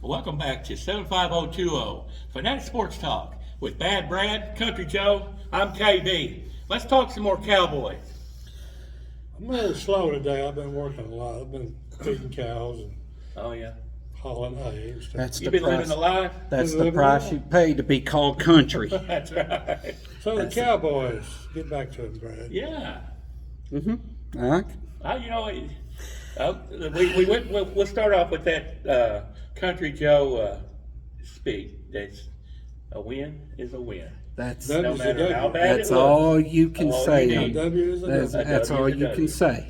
Welcome back to 75020 Fanatic Sports Talk with Bad Brad, Country Joe. I'm KB. Let's talk some more Cowboys. I'm a little slow today. I've been working a lot. I've been feeding cows and Oh yeah, hauling hay and stuff. That's you the been living price. the life. That's Been the living price life. you pay to be called country. That's right. So the Cowboys, get back to them, Brad. Yeah. You know, we went. We'll start off with that Country Joe speak. That's a win is a win. That's That No is a matter how W. bad that's it looks. all you can All say. you A need. W is a That's, W. that's all you W. can say.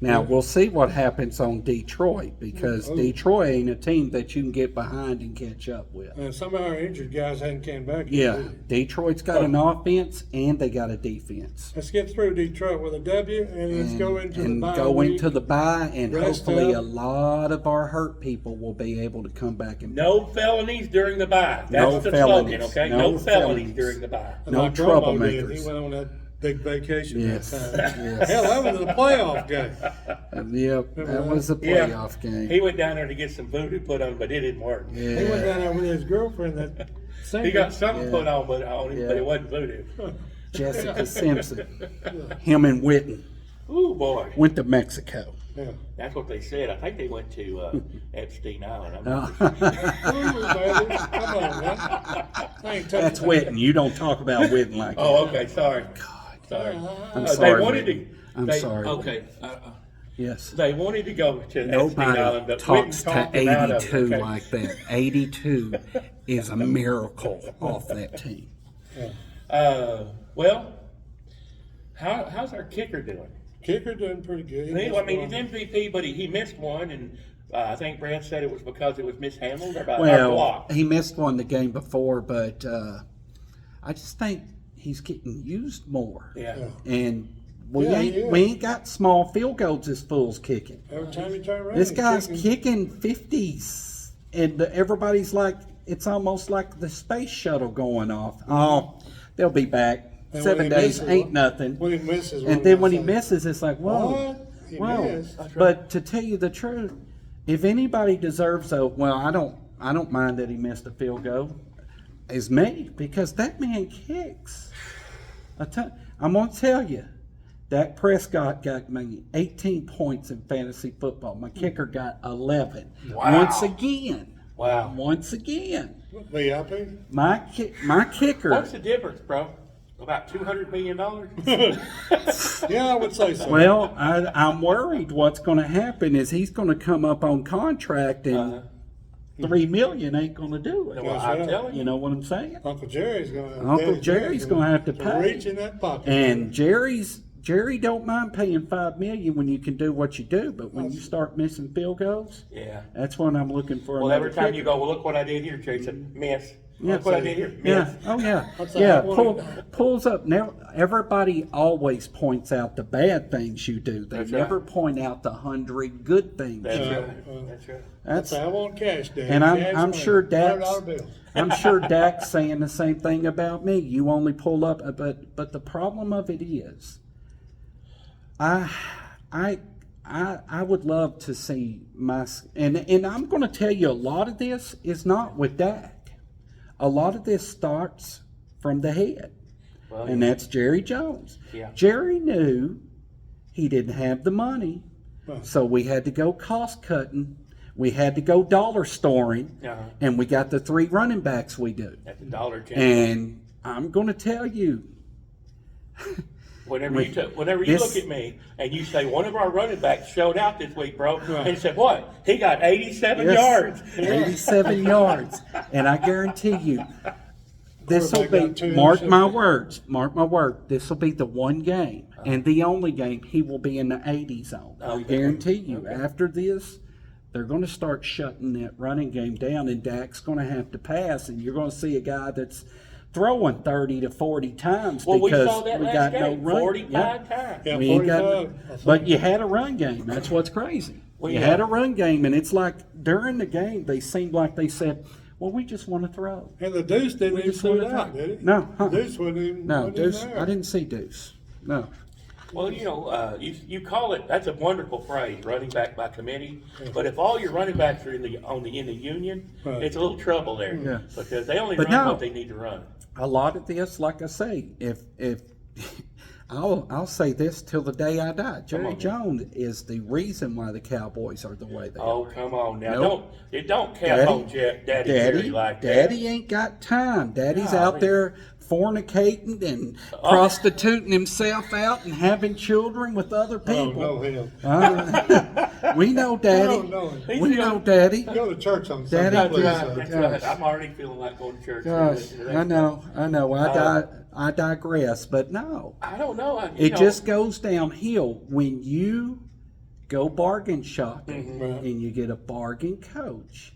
Now we'll see what happens on Detroit because Oh. Detroit ain't a team that you can get behind and catch up with. And some of our injured guys hadn't came back yet. Yeah, either. Detroit's got an offense and they got a defense. Let's get through Detroit with a W, and let's go into the and bye go week. into the bye, and Rest hopefully up. a lot of our hurt people will be able to come back and No felonies during the bye. That's No the felonies. slogan, okay? No No felonies felonies. during the bye. And no like Romo did, troublemakers. He went on that big vacation Yes, that time. yes. Hell, that was a playoff game. Yep, that was a Yeah. playoff game. He went down there to get some voodoo put on, but it didn't work. He went Yeah, down there with his girlfriend that He got something Yeah. put on, but on him, but Yeah. it wasn't voodoo. Jessica Simpson, him and Witten Ooh boy, went to Mexico. Yeah. that's what they said. I think they went to Epstein Island. I'm not Uh, Ooh, baby. Come on, man. I ain't touching That's that. Witten. You don't talk about Witten like that. Oh, okay. Sorry. Sorry. I'm They sorry. wanted Witten. to. I'm they, sorry. Okay. Yes. They wanted to go to Epstein Nobody Island, but talks Whitten to talked them out of it, 82 okay? like that. 82 is a miracle off that team. Well, how's our kicker doing? Kicker doing pretty good. He I mean, he's missed one. MVP, but he missed one, and I think Brad said it was because it was mishandled or by our Well, block. he missed one the game before, but I just think he's getting used more. Yeah. And we Yeah, he ain't is. we ain't got small field goals this fool's kicking. Every time he turn around, This he's guy's kicking. kicking 50s, and everybody's like, it's almost like the space shuttle going off. Oh, they'll be back. And 7 when he days misses ain't one- nothing. When he misses one, And then when he I say, misses, it's like, whoa, What? He whoa. missed. But to tell you the truth, if anybody deserves a, well, I don't mind that he missed a field goal, is me, because that man kicks. I'm gonna tell you, Dak Prescott got me 18 points in fantasy football. My kicker got 11. Wow. Once again. Wow. Once again. VIP? My kicker. What's the difference, bro? About $200 million? Yeah, I would say so. Well, I'm worried what's going to happen is he's going to come up on contract and $3 million ain't going to do it. Well, I'm telling You you. know what I'm saying? Uncle Jerry's going Uncle Jerry's gonna have to pay. reach in that pocket. And Jerry don't mind paying $5 million when you can do what you do, but when you start missing field goals, Yeah. that's when I'm looking for. Well, another every time kicker. you go, well, look what I did here, Jason. Miss. Yeah. Look what I did here. Miss. Yeah. Oh yeah. That's Yeah. how I want it. Pulls up. Now everybody always points out the bad things you do. They That's never right. point out the 100 good things. That's you do. right. That's right. That's I want cash, Dad. And I'm Cash money. sure Dak's $100 bills. I'm sure Dak's saying the same thing about me. You only pull up, but the problem of it is, I would love to see and I'm going to tell you a lot of this is not with Dak. A lot of this starts from the head, Well, and that's Jerry Jones. Yeah. Jerry knew he didn't have the money, so we had to go cost cutting. We had to go dollar storing, Uh-huh. and we got the 3 running backs we do. At the Dollar General. And I'm going to tell you, Whenever you this- look at me and you say one of our running backs showed out this week, bro, and you said what? He got 87 yes, yards. 87 yards, and I guarantee you, this will Quarterback be. got Mark 2 my interceptions. words. Mark my word. This will be the one game and the only game he will be in the 80s on. I Okay. guarantee you. After this, they're going to start shutting that running game down, and Dak's going to have to pass, and you're going to see a guy that's throwing 30 to 40 times Well, we because saw that we last got game, no run. 45 times. Yeah, We ain't got, 45. but you had a run game. That's what's crazy. Well, you yeah. had a run game, and it's like during the game, they seemed like they said, well, we just want to throw. And the Deuce didn't even just put wanna out, throw. did he? No, huh. Deuce wasn't even No, wasn't Deuce, there. I didn't see Deuce. No. Well, you call it, that's a wonderful phrase, running back by committee. But if all your running backs are in the union, Right. it's a little trouble there. Yeah. Because they only But run no. what they need to run. A lot of this, like I say, if I'll say this till the day I die. Jerry on. Jones is the reason why the Cowboys are the way they Oh, are. come on now. Nope. Don't count on Daddy Jerry like that. Daddy ain't got time. Daddy's Golly. out there fornicating and Oh. prostituting himself out and having children with other Oh, people. no, him. We know Daddy. No, no. We know Daddy. Go to church on Daddy, Sunday, please. That's right. Gosh. I'm already feeling like going to church. Gosh, I know. I digress, but no. I don't know. It just goes downhill when you go bargain shopping Right. and you get a bargain coach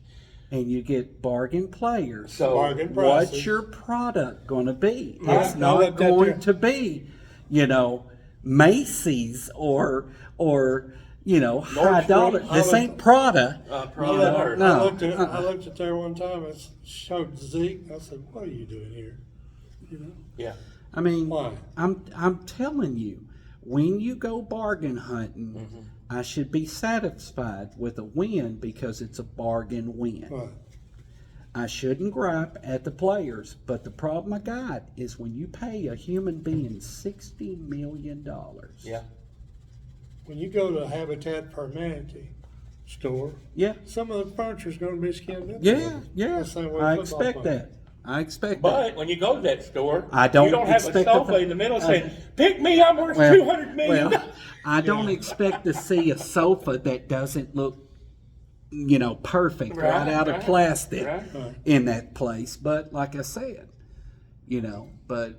and you get bargain players. So, Bargain What's prices. your product going to be? Right. It's I'll not let that going there. to be, Macy's or high dollar. I'll This let- ain't Prada. probably Yeah, are. no. I looked at there one time. I showed Zeke. I said, "What are you doing here?" Yeah. I mean, Why? I'm telling you, when you go bargain hunting, Mm-hmm. I should be satisfied with a win because it's a bargain win. Right. I shouldn't gripe at the players, but the problem I got is when you pay a human being $60 million. Yeah. When you go to a Habitat for Humanity store, Yeah, some of the furniture is going to be skinned up. yeah, yeah. That's the same way I football expect players. that. I expect that. But when you go to that store, I don't you don't have a expect sofa the- in the middle saying, "Pick me, I'm worth Well, $200 million." well, I don't expect to see a sofa that doesn't look, perfect right out of Right. plastic Right. in that place. But like I said, but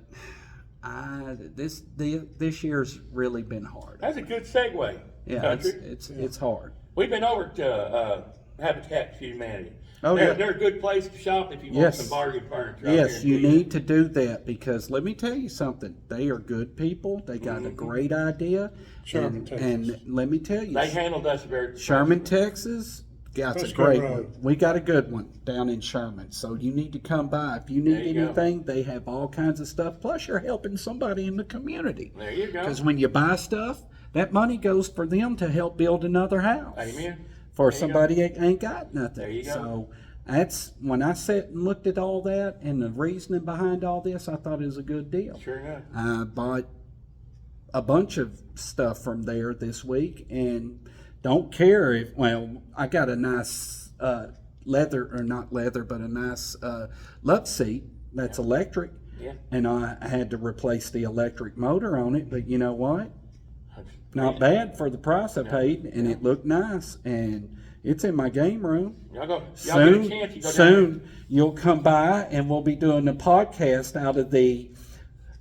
this year's really been hard. That's a good segue. Yeah, Country. it's hard. We've been over to Habitat for Humanity. Oh, yeah. They're a good place to shop if you want Yes. some bargain furniture. I Yes, you guarantee need to do that because let me tell you something. They are good people. They got a great idea. Sherman, and, Texas. and let me tell you, They handled us very. Sherman, Texas, that's a That's great good one. road. We got a good one down in Sherman. So you need to come by. If you need There you go. anything, they have all kinds of stuff. Plus, you're helping somebody in the community. There you go. Because when you buy stuff, that money goes for them to help build another house. Amen. For There you somebody that ain't got nothing. There you go. So that's when I sat and looked at all that and the reasoning behind all this, I thought it was a good deal. Sure enough. I bought a bunch of stuff from there this week and don't care if, I got a nice leather, or not leather, but a nice love seat that's electric. Yeah. And I had to replace the electric motor on it, but you know what? Not bad for the price I paid, and it looked nice, and it's in my game room. Y'all get a Soon, chance, you go down soon you'll come by, and we'll be doing a podcast out of the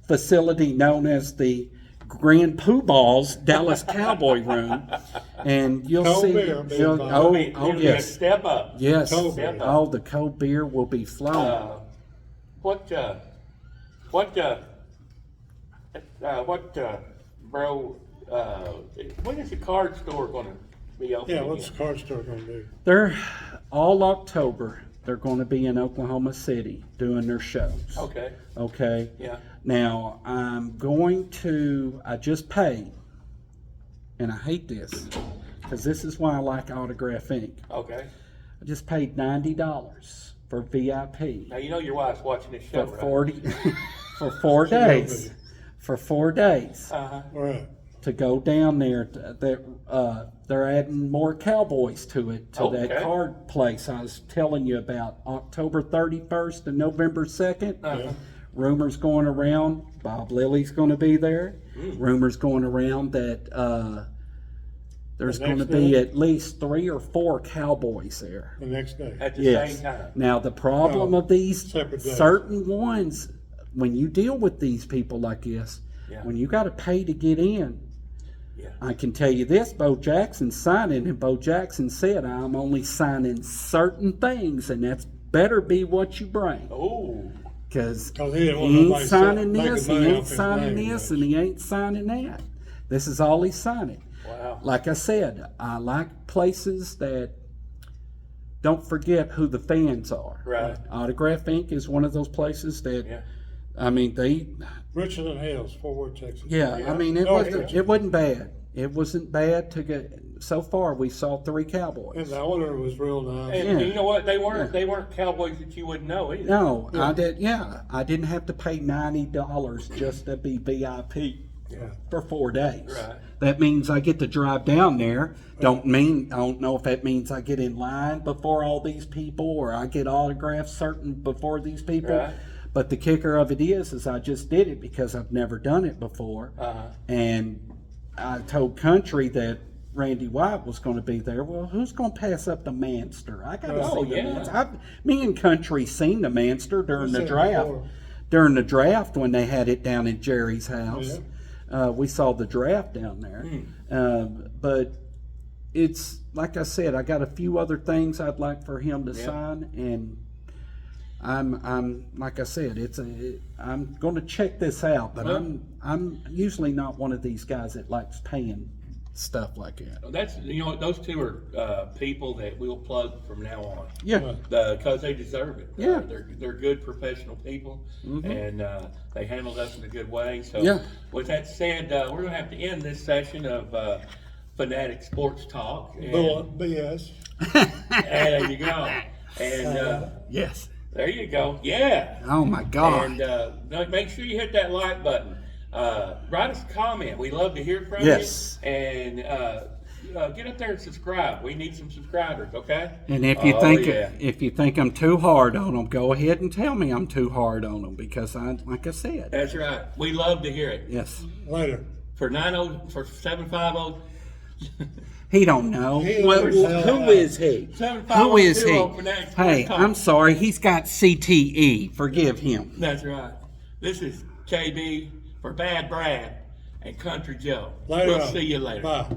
facility known as the Grand Poobah's Dallas Cowboy Room, and you'll Cold see. beer, big you'll- bottle. oh, there. oh It'll be a yes, step up. yes. Cold beer. Oh, the cold beer will be flowing. Bro, when is the card store gonna be open? Yeah, what's again? the card store going to do? They're all October. They're going to be in Oklahoma City doing their shows. Okay, Okay. yeah, Now, I just paid, and I hate this, because this is why I like Autograph Inc. okay. I just paid $90 for VIP Now, you know your wife's watching this show, for right? 40, for 4 days. For 4 days All right. to go down there. They're adding more Cowboys to it, to that Okay. card place I was telling you about, October 31st and November 2nd. Uh-huh. Rumors going around, Bob Lilly's going to be there. Rumors going around that there's The going to next be day? at least 3 or 4 Cowboys there. The next day. At the Yes. same time. Now the problem No, of these separate days. certain ones, when you deal with these people like this, Yeah. when you got to pay to get in, Yeah. I can tell you this: Bo Jackson's signing, and Bo Jackson said, "I'm only signing certain things, and that's better be what you bring, Oh, because 'Cause he didn't want he ain't nobody signing making this, he money off ain't his signing name, this, yes. and he ain't signing that. This is all he's signing." wow. Like I said, I like places that don't forget who the fans are. Right. Autograph Inc. is one of those places that Yeah. I mean, Richard and Hales, Fort Worth, Texas. yeah, I mean, it No, wasn't bad. It wasn't bad to get, so far, we saw 3 And Cowboys. the owner was real nice. And Yeah. you know what? They weren't cowboys that you wouldn't know either. No, I didn't have to pay $90 just to be VIP Yeah. for 4 days. Right. That means I get to drive down there. I don't know if that means I get in line before all these people or I get autographs certain before these people. Right. But the kicker of it is I just did it because I've never done it before. Uh-huh. And I told Country that Randy White was going to be there. Well, who's going to pass up the Manster? I got to Oh, see the yeah. Manster. Me and Country seen the Manster during the seen it draft. before. During the draft when they had it down in Jerry's house. We saw the draft down there. But it's, like I said, I got a few other things I'd like for him to sign, and I'm like I said, I'm going to check this out, but I'm usually not one of these guys that likes paying stuff like that. That's those two are people that we'll plug from now on. Yeah. Because they deserve it. Yeah. They're good professional people, and they handled us in a good way. So, Yeah. with that said, we're going to have to end this session of Fanatic Sports Talk. And, BS. and there you go. And Yes. there you go. Yeah. Oh my God. And make sure you hit that like button. Write us a comment. We love to hear from Yes. you. And get up there and subscribe. We need some subscribers, okay? And if you yeah. if you think I'm too hard on them, go ahead and tell me I'm too hard on them because like I said. That's right. We love to hear it. Yes. Later. For 750 He don't know. Well, Who is he? 750 Who is he? Fanatic Sports Hey, Talk. I'm sorry. He's got CTE. Forgive him. That's right. This is KB for Bad Brad and Country Joe. Later We'll on. see you later. Bye.